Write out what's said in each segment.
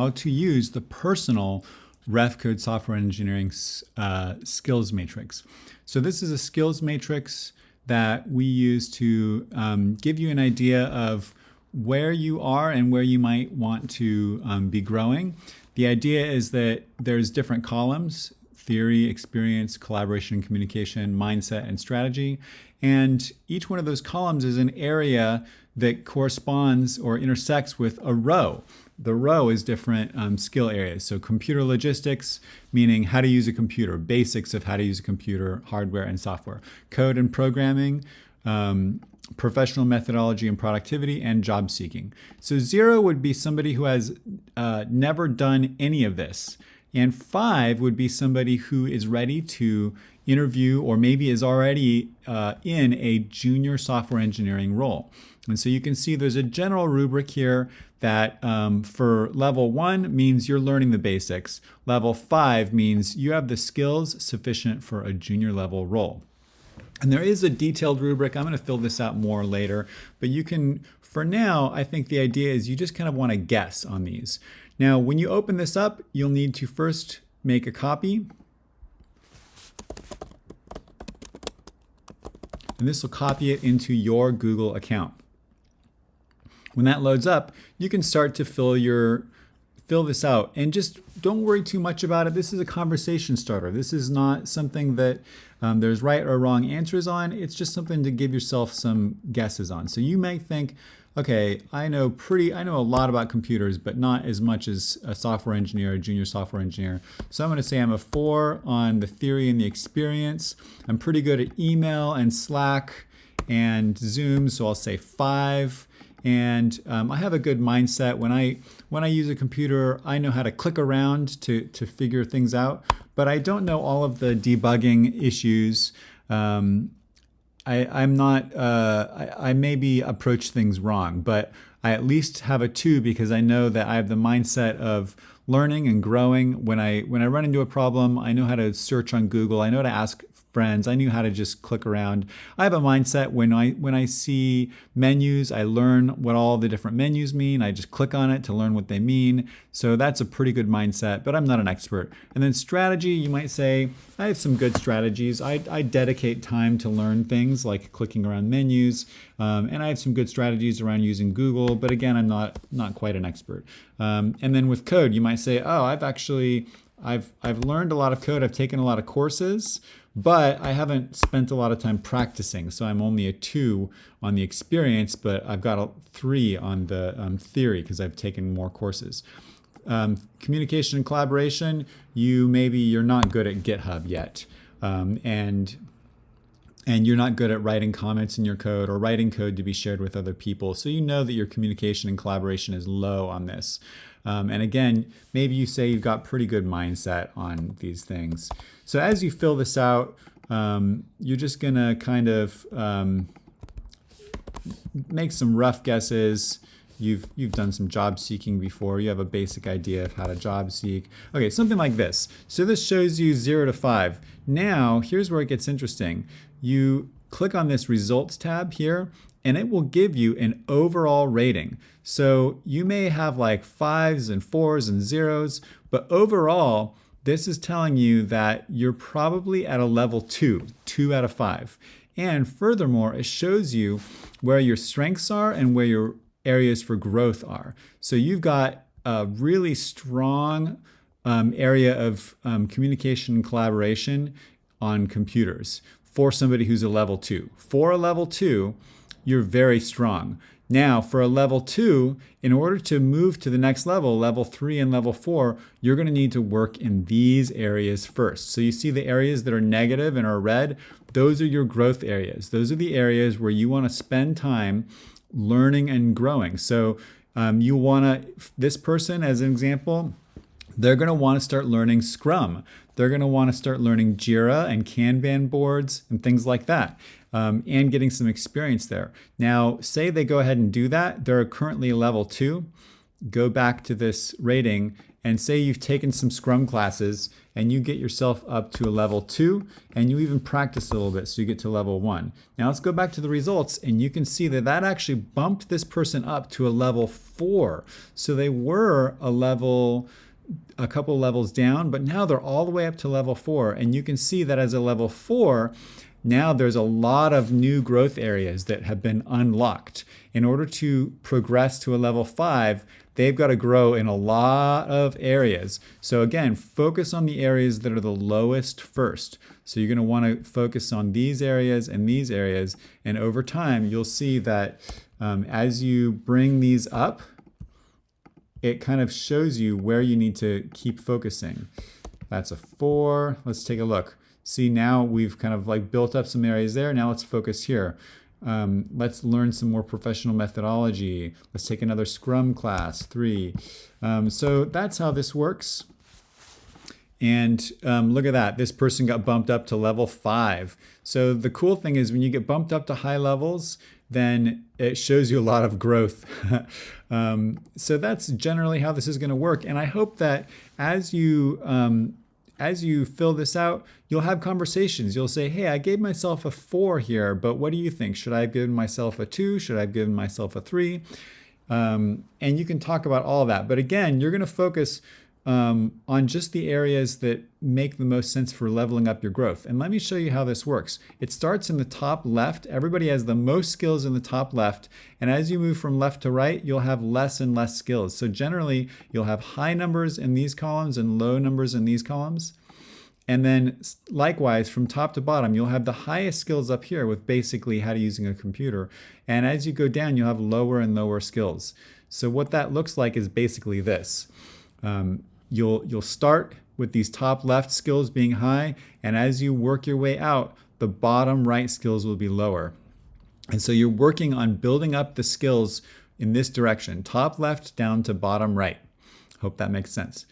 how to use the personal Refcode software engineering skills matrix. So this is a skills matrix that we use to give you an idea of where you are and where you might want to be growing. The idea is that there's different columns: theory, experience, collaboration and communication, mindset, and strategy. And each one of those columns is an area that corresponds or intersects with a row. The row is different skill areas. So computer logistics, meaning how to use a computer, basics of how to use a computer, hardware and software. Code and programming, professional methodology and productivity, and job seeking. So 0 would be somebody who has never done any of this. And 5 would be somebody who is ready to interview or maybe is already in a junior software engineering role. And so you can see there's a general rubric here that for level 1 means you're learning the basics. Level 5 means you have the skills sufficient for a junior level role. And there is a detailed rubric. I'm going to fill this out more later, but you can, for now, I think the idea is you just kind of want to guess on these. Now, when you open this up, you'll need to first make a copy. And this will copy it into your Google account. When that loads up, you can start to fill this out, and just don't worry too much about it. This is a conversation starter. This is not something that there's right or wrong answers on. It's just something to give yourself some guesses on. So you may think, okay, I know a lot about computers, but not as much as a software engineer, a junior software engineer. So I'm going to say I'm a 4 on the theory and the experience. I'm pretty good at email and Slack and Zoom, so I'll say 5. And I have a good mindset. When I use a computer, I know how to click around to figure things out, but I don't know all of the debugging issues. I maybe approach things wrong, but I at least have a 2 because I know that I have the mindset of learning and growing. When I run into a problem, I know how to search on Google. I know how to ask friends. I knew how to just click around. I have a mindset when I see menus, I learn what all the different menus mean. I just click on it to learn what they mean. So that's a pretty good mindset, but I'm not an expert. And then strategy, you might say, I have some good strategies. I dedicate time to learn things like clicking around menus. And I have some good strategies around using Google, but again, I'm not quite an expert. And then with code, you might say, oh, I've learned a lot of code. I've taken a lot of courses, but I haven't spent a lot of time practicing. So I'm only a 2 on the experience, but I've got a 3 on the theory because I've taken more courses. Communication and collaboration, you're not good at GitHub yet. And you're not good at writing comments in your code or writing code to be shared with other people. So you know that your communication and collaboration is low on this. And again, maybe you say you've got pretty good mindset on these things. So as you fill this out, you're just gonna kind of make some rough guesses. You've done some job seeking before. You have a basic idea of how to job seek. Okay, something like this. So this shows you 0 to 5. Now, here's where it gets interesting. You click on this results tab here, and it will give you an overall rating. So you may have like 5s and 4s and 0s, but overall, this is telling you that you're probably at a level 2 out of 5. And furthermore, it shows you where your strengths are and where your areas for growth are. So you've got a really strong area of communication and collaboration on computers for somebody who's a level 2. For a level 2, you're very strong. Now, for a level 2, in order to move to the next level, level 3 and level 4, you're going to need to work in these areas first. So you see the areas that are negative and are red, those are your growth areas. Those are the areas where you want to spend time learning and growing. So you want to, this person as an example, they're going to want to start learning Scrum. They're going to want to start learning Jira and Kanban boards and things like that, and getting some experience there. Now, say they go ahead and do that. They're currently level 2. go back to this rating and say you've taken some Scrum classes and you get yourself up to a level 2 and you even practice a little bit so you get to level 1. Now let's go back to the results and you can see that that actually bumped this person up to a level 4. So they were a couple levels down, but now they're all the way up to level 4. And you can see that as a level 4, now there's a lot of new growth areas that have been unlocked. In order to progress to a level 5, they've got to grow in a lot of areas. So again, focus on the areas that are the lowest first. So you're going to want to focus on these areas and these areas. And over time, you'll see that as you bring these up, it kind of shows you where you need to keep focusing. That's a 4. Let's take a look. See, now we've kind of like built up some areas there. Now let's focus here. Let's learn some more professional methodology. Let's take another Scrum class, 3. So that's how this works. And look at that. This person got bumped up to level 5. So the cool thing is when you get bumped up to high levels, then it shows you a lot of growth. So that's generally how this is going to work. And I hope that as you fill this out, you'll have conversations. You'll say, hey, I gave myself a 4 here, but what do you think? Should I have given myself a 2? Should I have given myself a 3? And you can talk about all of that. But again, you're going to focus on just the areas that make the most sense for leveling up your growth. And let me show you how this works. It starts in the top left. Everybody has the most skills in the top left. And as you move from left to right, you'll have less and less skills. So generally, you'll have high numbers in these columns and low numbers in these columns. And then likewise, from top to bottom, you'll have the highest skills up here with basically how to using a computer. And as you go down, you'll have lower and lower skills. So what that looks like is basically this. You'll start with these top left skills being high, and as you work your way out, the bottom right skills will be lower. And so you're working on building up the skills in this direction, top left down to bottom right. Hope that makes sense.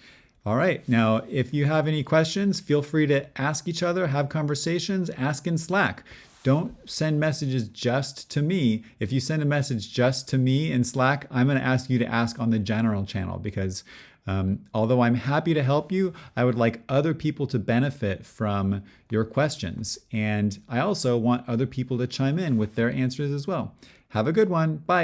All right, now if you have any questions, feel free to ask each other, have conversations, ask in Slack. Don't send messages just to me. If you send a message just to me in Slack, I'm going to ask you to ask on the general channel because although I'm happy to help you, I would like other people to benefit from your questions. And I also want other people to chime in with their answers as well. Have a good one. Bye.